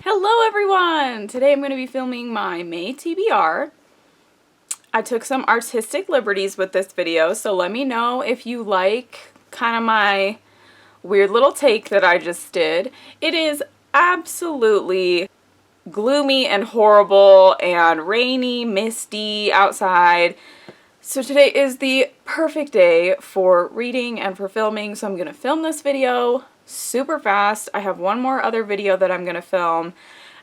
Hello everyone! Today I'm going to be filming my May TBR. I took some artistic liberties with this video, so let me know if you like kind of my weird little take that I just did. It is absolutely gloomy and horrible and rainy, misty outside. So today is the perfect day for reading and for filming, so I'm going to film this video super fast. I have one more other video that I'm going to film,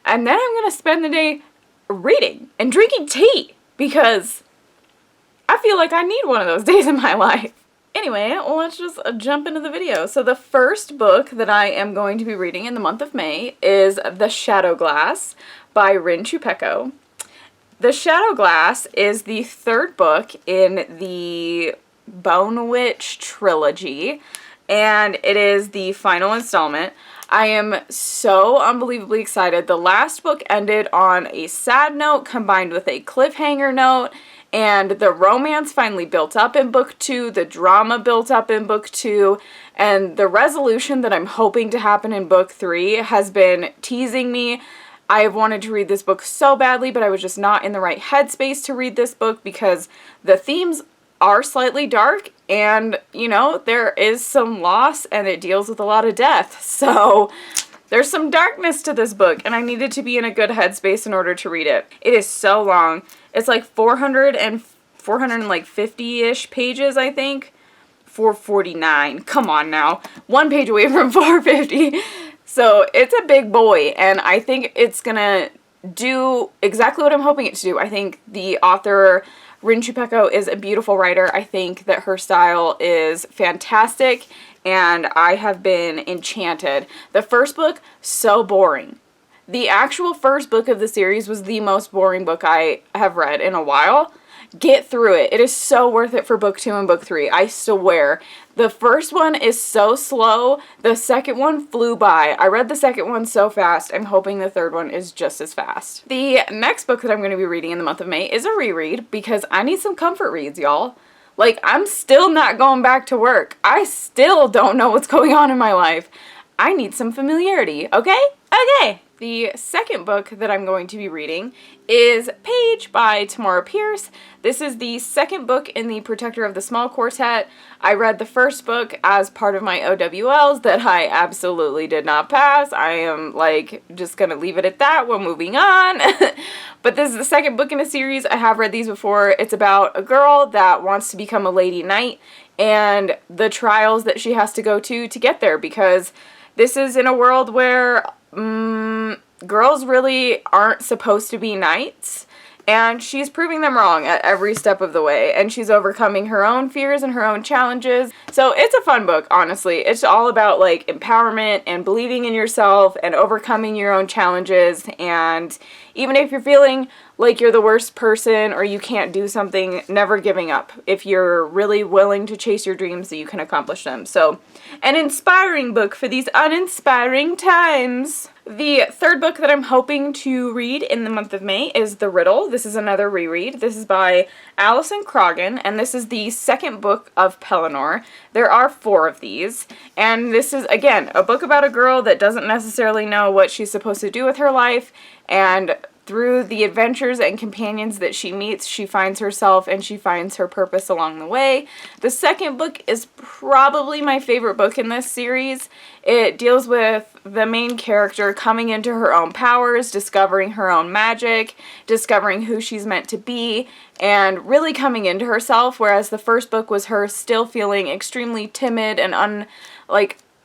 and then I'm going to spend the day reading and drinking tea because I feel like I need one of those days in my life. Anyway, let's just jump into the video. So the first book that I am going to be reading in the month of May is The Shadow Glass by Rin Chupeco. The Shadow Glass is the third book in the Bone Witch trilogy, and it is the final installment. I am so unbelievably excited. The last book ended on a sad note combined with a cliffhanger note, and the romance finally built up in book 2, the drama built up in book 2, and the resolution that I'm hoping to happen in book 3 has been teasing me. I have wanted to read this book so badly, but I was just not in the right headspace to read this book because the themes are slightly dark and, you know, there is some loss and it deals with a lot of death. So there's some darkness to this book and I needed to be in a good headspace in order to read it. It is so long. It's like 450-ish pages, I think. 449. Come on now. One page away from 450. So it's a big boy, and I think it's gonna do exactly what I'm hoping it to do. I think the author, Rin Chupeco, is a beautiful writer. I think that her style is fantastic, and I have been enchanted. The first book, so boring. The actual first book of the series was the most boring book I have read in a while. Get through it. It is so worth it for book 2 and book 3. I swear. The first one is so slow. The second one flew by. I read the second one so fast. I'm hoping the third one is just as fast. The next book that I'm going to be reading in the month of May is a reread because I need some comfort reads, y'all. Like, I'm still not going back to work. I still don't know what's going on in my life. I need some familiarity, okay? Okay. The second book that I'm going to be reading is Page by Tamora Pierce. This is the second book in the Protector of the Small Quartet. I read the first book as part of my OWLs that I absolutely did not pass. I am, like, just gonna leave it at that. We're moving on. But this is the second book in a series. I have read these before. It's about a girl that wants to become a lady knight and the trials that she has to go to get there, because this is in a world where girls really aren't supposed to be knights, and she's proving them wrong at every step of the way, and she's overcoming her own fears and her own challenges. So it's a fun book, honestly. It's all about, like, empowerment and believing in yourself and overcoming your own challenges, and even if you're feeling like you're the worst person or you can't do something, never giving up. If you're really willing to chase your dreams, you can accomplish them. So, an inspiring book for these uninspiring times. The third book that I'm hoping to read in the month of May is The Riddle. This is another reread. This is by Alison Croghan, and this is the second book of Pellinor. There are 4 of these, and this is, again, a book about a girl that doesn't necessarily know what she's supposed to do with her life, and through the adventures and companions that she meets, she finds herself and she finds her purpose along the way. The second book is probably my favorite book in this series. It deals with the main character coming into her own powers, discovering her own magic, discovering who she's meant to be, and really coming into herself, whereas the first book was her still feeling extremely timid and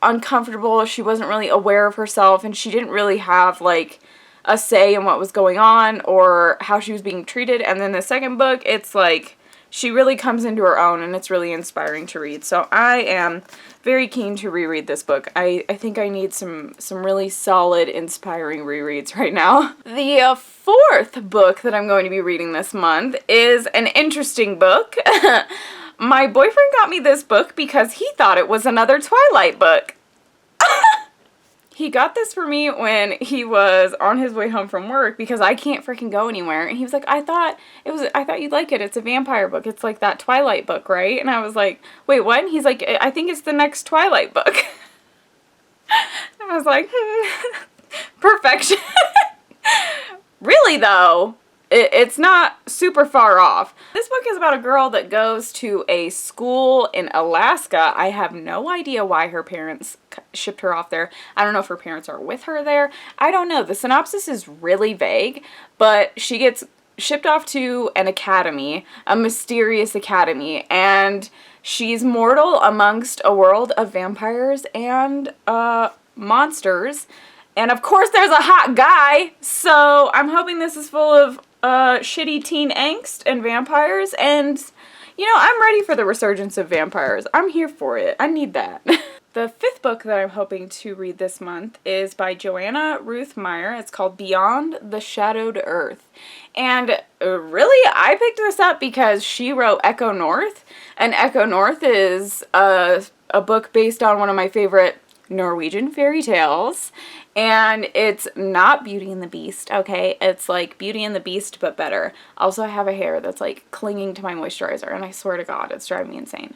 uncomfortable. She wasn't really aware of herself, and she didn't really have, like, a say in what was going on or how she was being treated. And then the second book, it's like she really comes into her own, and it's really inspiring to read. So I am very keen to reread this book. I think I need some really solid, inspiring rereads right now. The fourth book that I'm going to be reading this month is an interesting book. My boyfriend got me this book because he thought it was another Twilight book. He got this for me when he was on his way home from work because I can't freaking go anywhere. And he was like, I thought you'd like it. It's a vampire book. It's like that Twilight book, right? And I was like, wait, what? And he's like, I think it's the next Twilight book. And I was like, perfection. Really though, it's not super far off. This book is about a girl that goes to a school in Alaska. I have no idea why her parents shipped her off there. I don't know if her parents are with her there. I don't know. The synopsis is really vague, but she gets shipped off to an academy, a mysterious academy, and she's mortal amongst a world of vampires and monsters. And of course there's a hot guy, so I'm hoping this is full of shitty teen angst and vampires, and you know, I'm ready for the resurgence of vampires. I'm here for it. I need that. The fifth book that I'm hoping to read this month is by Joanna Ruth Meyer. It's called Beyond the Shadowed Earth. And really, I picked this up because she wrote Echo North, and Echo North is a book based on one of my favorite Norwegian fairy tales. And it's not Beauty and the Beast, okay? It's like Beauty and the Beast, but better. Also, I have a hair that's like clinging to my moisturizer, and I swear to God, it's driving me insane.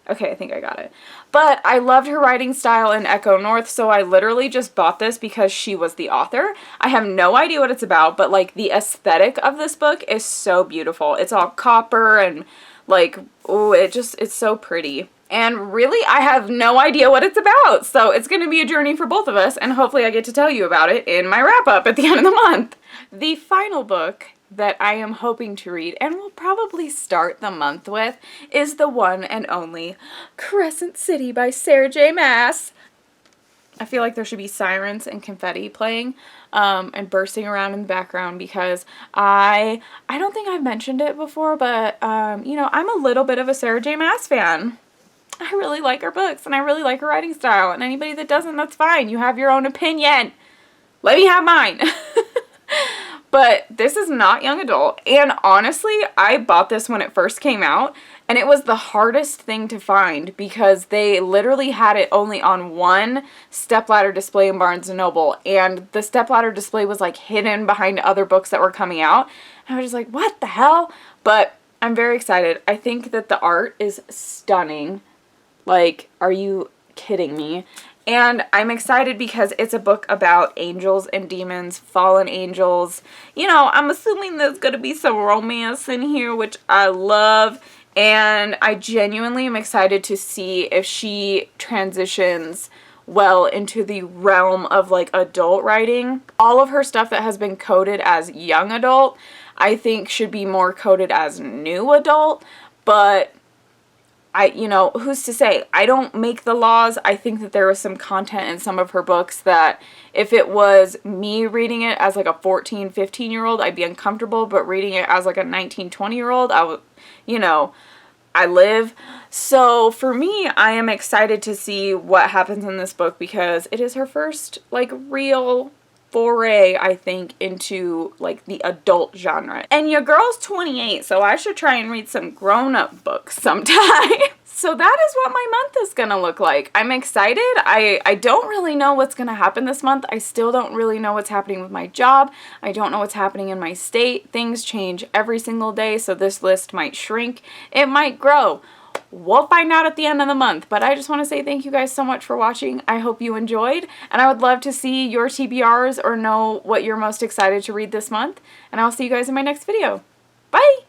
Okay, I think I got it. But I loved her writing style in Echo North, so I literally just bought this because she was the author. I have no idea what it's about, but like the aesthetic of this book is so beautiful. It's all copper and like, oh, it's so pretty. And really, I have no idea what it's about, so it's going to be a journey for both of us, and hopefully I get to tell you about it in my wrap-up at the end of the month. The final book that I am hoping to read, and will probably start the month with, is the one and only Crescent City by Sarah J. Maas. I feel like there should be sirens and confetti playing and bursting around in the background because I don't think I've mentioned it before, but, you know, I'm a little bit of a Sarah J. Maas fan. I really like her books, and I really like her writing style, and anybody that doesn't, that's fine. You have your own opinion. Let me have mine. But this is not young adult, and honestly, I bought this when it first came out, and it was the hardest thing to find because they literally had it only on one stepladder display in Barnes & Noble, and the stepladder display was like hidden behind other books that were coming out, and I was just like, what the hell? But I'm very excited. I think that the art is stunning. Like, are you kidding me? And I'm excited because it's a book about angels and demons, fallen angels. You know, I'm assuming there's going to be some romance in here, which I love. And I genuinely am excited to see if she transitions well into the realm of like adult writing. All of her stuff that has been coded as young adult, I think should be more coded as new adult. But you know, who's to say? I don't make the laws. I think that there was some content in some of her books that if it was me reading it as like a 14, 15-year-old, I'd be uncomfortable, but reading it as like a 19, 20-year-old, I would, you know, I live. So for me, I am excited to see what happens in this book because it is her first like real foray, I think, into like the adult genre. And your girl's 28, so I should try and read some grown-up books sometime. So that is what my month is gonna look like. I'm excited. I don't really know what's gonna happen this month. I still don't really know what's happening with my job. I don't know what's happening in my state. Things change every single day, so this list might shrink. It might grow. We'll find out at the end of the month, but I just want to say thank you guys so much for watching. I hope you enjoyed, and I would love to see your TBRs or know what you're most excited to read this month, and I'll see you guys in my next video. Bye!